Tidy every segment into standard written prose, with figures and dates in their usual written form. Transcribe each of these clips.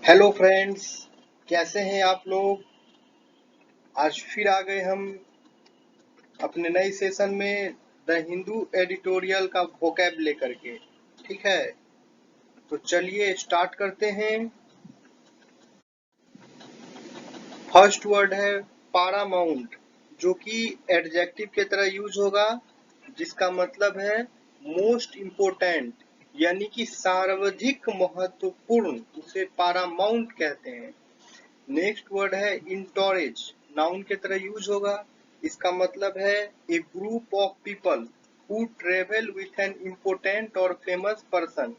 Hello friends, कैसे हैं आप लोग। आज फिर आ गए हम अपने नए सेशन में द हिंदू एडिटोरियल का वोकैब लेकर के। ठीक है, तो चलिए स्टार्ट करते हैं। फर्स्ट वर्ड है पारामाउंट, जो कि एडजेक्टिव के तरह यूज होगा, जिसका मतलब है मोस्ट इम्पोर्टेंट, यानी कि सर्वाधिक महत्वपूर्ण, उसे पारामाउंट कहते हैं। नेक्स्ट वर्ड है इंटोरेज, नाउन के तरह यूज होगा। इसका मतलब है a group of people who travel with an important और फेमस पर्सन,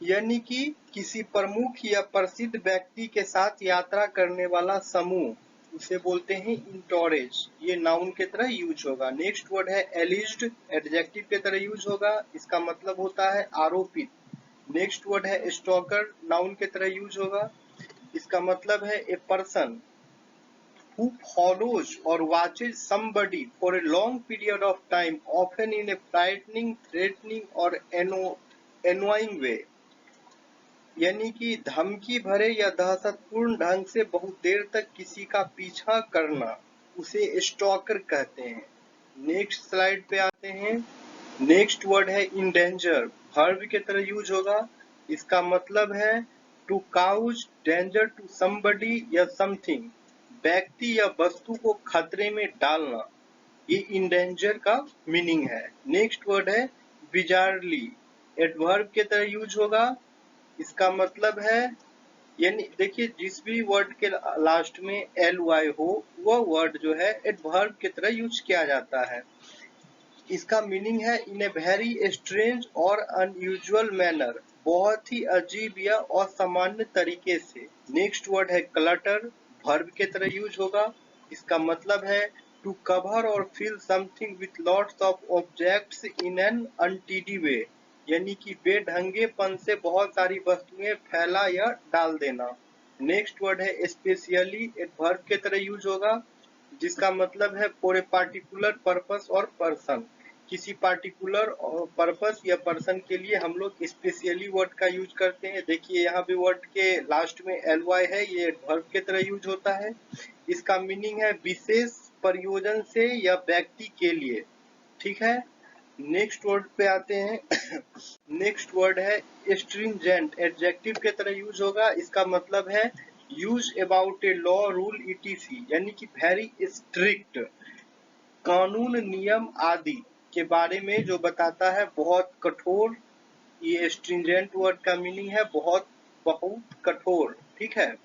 यानी कि किसी प्रमुख या प्रसिद्ध व्यक्ति के साथ यात्रा करने वाला समूह, उसे बोलते हैं इंटोरेज। ये नाउन के तरह यूज होगा। नेक्स्ट वर्ड है एलिज्ड, एडजेक्टिव के तरह यूज होगा। इसका मतलब होता है आरोपित। नेक्स्ट वर्ड है स्टॉकर, नाउन के तरह यूज होगा। इसका मतलब है a person who follows or watches somebody for a long period of time, often in a frightening, threatening or annoying way, यानी कि धमकी भरे या दहशतपूर्ण ढंग से बहुत देर तक किसी का पीछा करना, उसे स्टॉकर कहते हैं। नेक्स्ट स्लाइड पे आते हैं। नेक्स्ट वर्ड है इंडेंजर, वर्ब के तरह यूज होगा। इसका मतलब है to cause danger to somebody या समथिंग, व्यक्ति या वस्तु को खतरे में डालना, ये इंडेंजर का मीनिंग है। नेक्स्ट वर्ड है बिजारली, एडवर्ब के तरह यूज होगा। इसका मतलब है, यानी देखिए जिस भी वर्ड के लास्ट में एल वाई हो, वह वर्ड जो है एडवर्ब की तरह यूज किया जाता है। इसका मीनिंग है इन ए वेरी स्ट्रेंज और अनयूजुअल मैनर, बहुत ही अजीब या असामान्य तरीके से। नेक्स्ट वर्ड है क्लटर, वर्ब के तरह यूज होगा। इसका मतलब है टू कवर और fill something with lots of objects in an untidy way, यानी कि बेढंगेपन से बहुत सारी वस्तुएं फैला या डाल देना। नेक्स्ट वर्ड है स्पेशली, एडवर्ब के तरह यूज होगा। जिसका मतलब है फॉर ए पार्टिकुलर पर्पस और पर्सन, किसी पार्टिकुलर पर्पस या पर्सन के लिए हम लोग स्पेशली वर्ड का यूज करते हैं। देखिए यहाँ पे वर्ड के लास्ट में एल वाई है, ये एडवर्ब के तरह यूज होता है। इसका मीनिंग है विशेष प्रयोजन से या व्यक्ति के लिए। ठीक है, नेक्स्ट वर्ड पे आते हैं। नेक्स्ट वर्ड है स्ट्रिंजेंट, एडजेक्टिव के तरह यूज होगा। इसका मतलब है use about a law rule etc., यानी कि वेरी स्ट्रिक्ट, कानून नियम आदि के बारे में जो बताता है, बहुत कठोर। ये स्ट्रिंजेंट वर्ड का मीनिंग है बहुत बहुत कठोर। ठीक है,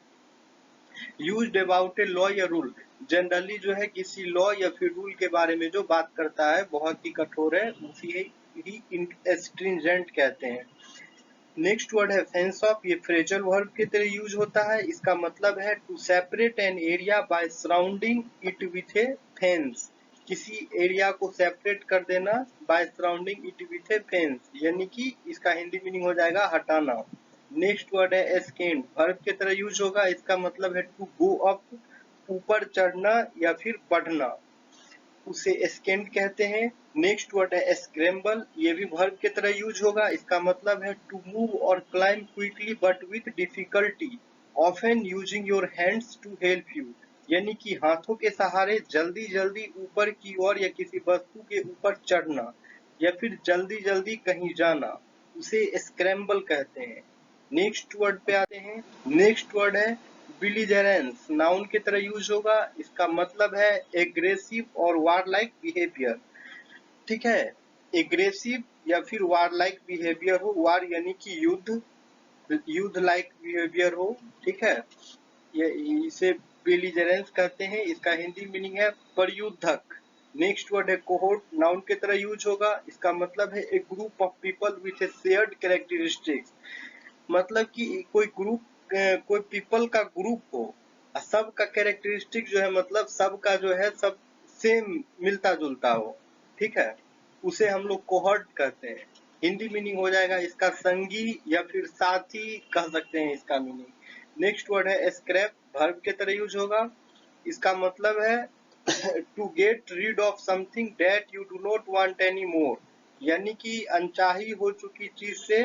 यूज्ड अबाउट ए लॉ या रूल, जनरली जो है किसी लॉ या फिर रूल के बारे में जो बात करता है बहुत ही कठोर है, उसी ही स्ट्रिंजेंट कहते हैं। नेक्स्ट वर्ड है फेंस ऑफ, ये फ्रेजल वर्ब के तरह यूज होता है। इसका मतलब है to separate an area by surrounding it with a fence, किसी एरिया को सेपरेट कर देना by surrounding it with a fence, यानी कि इसका हिंदी मीनिंग हो जाएगा हटाना। नेक्स्ट वर्ड है एस्केंड, वर्ब के तरह यूज होगा। इसका मतलब है टू गो अप, ऊपर चढ़ना या फिर बढ़ना, उसे एस्केंड कहते हैं। नेक्स्ट वर्ड है स्क्रैम्बल, ये भी वर्ब के तरह यूज होगा। इसका मतलब है टू मूव और climb quickly but with difficulty, often using your hands to help you, यानी कि हाथों के सहारे जल्दी जल्दी ऊपर की ओर या किसी वस्तु के ऊपर चढ़ना या फिर जल्दी जल्दी कहीं जाना, उसे स्क्रैम्बल कहते हैं। नेक्स्ट वर्ड पे आते हैं। नेक्स्ट वर्ड है बिलीजेरेंस, नाउन की तरह यूज होगा। इसका मतलब है एग्रेसिव और वार लाइक बिहेवियर। ठीक है, एग्रेसिव या फिर वार लाइक बिहेवियर हो, वार यानी कि युद्ध, युद्ध लाइक बिहेवियर हो। ठीक है, ये इसे बिलीजेरेंस कहते हैं। इसका हिंदी मीनिंग है प्रयुद्धक। नेक्स्ट वर्ड है कोहोर्ट, नाउन की तरह यूज होगा। इसका मतलब है a group of people with a shared characteristics, मतलब कि कोई ग्रुप, कोई पीपल का ग्रुप हो, सबका कैरेक्टरिस्टिक जो है, मतलब सबका जो है सब सेम मिलता जुलता हो। ठीक है, उसे हम लोग कोहर्ट कहते हैं। हिंदी मीनिंग हो जाएगा इसका संगी या फिर साथी कह सकते हैं इसका मीनिंग। नेक्स्ट वर्ड है स्क्रैप, वर्ब के तरह यूज होगा। इसका मतलब है to get rid of something that you do not want any more, यानी कि अनचाही हो चुकी चीज से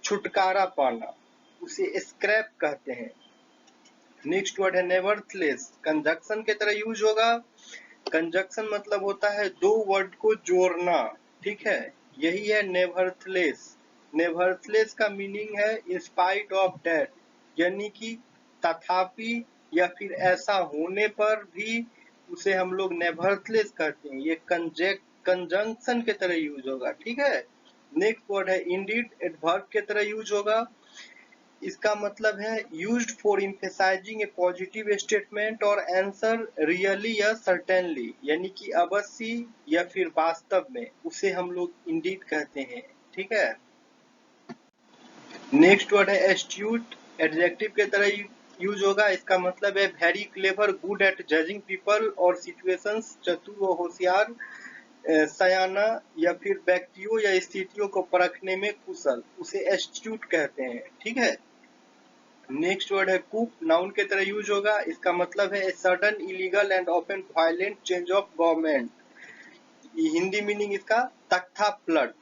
छुटकारा पाना। उसे स्क्रैप कहते हैं। नेक्स्ट वर्ड है नेवरथलेस, कंजक्शन की तरह यूज होगा। कंजक्शन मतलब होता है दो वर्ड को जोड़ना, ठीक है, यही है नेवरथलेस। नेवरथलेस का मीनिंग है इन स्पाइट ऑफ दैट, यानी कि तथापि या फिर ऐसा होने पर भी उसे हम लोग नेवरथलेस कहते हैं। ये कंजंक्शन की तरह यूज होगा, ठीक है। नेक्स्ट वर्ड है इंडीड, एडवर्ब की तरह यूज होगा। इसका मतलब है used for emphasizing A positive statement और आंसर रियली या सर्टेनली, यानी कि अवश्य या फिर वास्तव में, उसे हम लोग इंडीड कहते हैं, ठीक है। नेक्स्ट वर्ड है एस्ट्यूट, एडजेक्टिव की तरह यूज होगा। इसका मतलब है very clever, good at judging people और सिचुएशंस, चतुर और होशियार, सयाना या फिर व्यक्तियों या स्थितियों को परखने में कुशल, उसे एस्ट्यूट कहते हैं, ठीक है। नेक्स्ट वर्ड है कूप, नाउन की तरह यूज होगा। इसका मतलब है sudden illegal and often violent change of government, Hindi meaning इसका तख्ता पलट।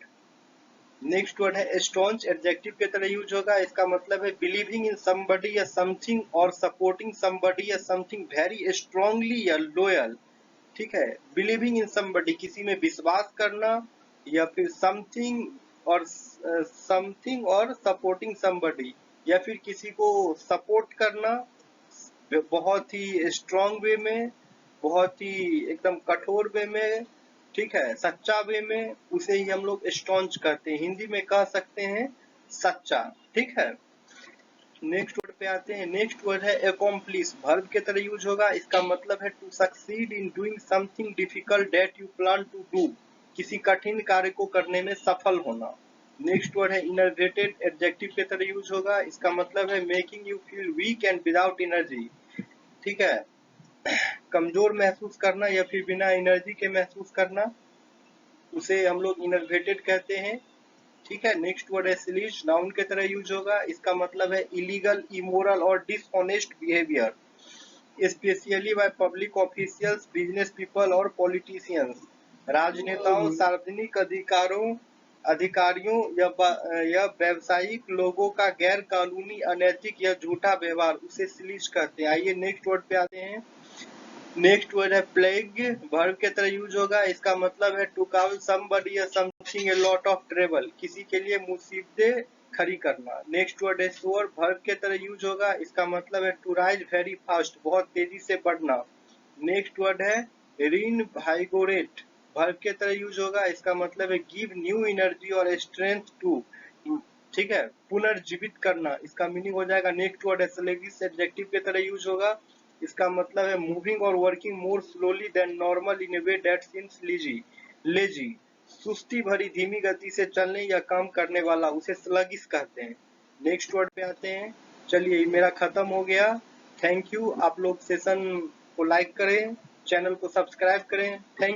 नेक्स्ट वर्ड है स्टॉन्च, एडजेक्टिव की तरह यूज होगा। इसका मतलब है बिलीविंग इन समबडी या समथिंग और सपोर्टिंग समबडी या समथिंग वेरी स्ट्रांगली या लॉयल, ठीक है। बिलीविंग इन समबडी, किसी में विश्वास करना, या फिर समथिंग और सपोर्टिंग समबडी, या फिर किसी को सपोर्ट करना बहुत ही स्ट्रांग वे में, बहुत ही एकदम कठोर वे में, ठीक है, सच्चा वे में, उसे ही हम लोग स्टॉन्च करते हैं। हिंदी में कह सकते हैं सच्चा, ठीक है। नेक्स्ट वर्ड पे आते हैं। नेक्स्ट वर्ड है अकॉम्प्लिश, वर्ब की तरह यूज होगा। इसका मतलब है to succeed in doing something difficult that you plan to do, किसी कठिन कार्य को करने में सफल होना। नेक्स्ट वर्ड है इनर्वेटेड, एडजेक्टिव की तरह यूज होगा। इसका मतलब है making you feel weak and without energy, ठीक है, कमजोर महसूस करना या फिर बिना एनर्जी के महसूस करना, उसे हम लोग इनर्वेटेड कहते हैं, ठीक है। नेक्स्ट वर्ड है सिलीज, नाउन की तरह यूज होगा। इसका मतलब है इलीगल, इमोरल और dishonest behaviour, specially by public officials, business people और पॉलिटिशियंस, राजनेताओं, सार्वजनिक अधिकारियों या व्यावसायिक लोगों का गैर कानूनी, अनैतिक या झूठा व्यवहार, उसे सिलीज कहते हैं। आइए नेक्स्ट वर्ड पे आते हैं। नेक्स्ट वर्ड है प्लेग, वर्ब के तरह यूज होगा। इसका मतलब है टू कॉल समबडी या something a lot of trouble, किसी के लिए मुसीबतें खड़ी करना। नेक्स्ट वर्ड है सोअर, वर्ब के तरह यूज होगा। इसका मतलब है टू राइज वेरी फास्ट, बहुत तेजी से बढ़ना। नेक्स्ट वर्ड है रीइनवाइगोरेट, वर्ब के तरह यूज होगा। इसका मतलब है गिव न्यू एनर्जी और स्ट्रेंथ टू, ठीक है, पुनर्जीवित करना, इसका मीनिंग हो जाएगा। नेक्स्ट वर्ड है स्लेगिश, एडजेक्टिव के तरह यूज होगा। इसका मतलब है मूविंग और working more slowly than normal in a way that seems lazy, सुस्ती भरी धीमी गति से चलने या काम करने वाला, उसे स्लगिश कहते हैं। नेक्स्ट वर्ड पे आते हैं। चलिए मेरा खत्म हो गया, थैंक यू। आप लोग सेशन को लाइक करें, चैनल को सब्सक्राइब करें, थैंक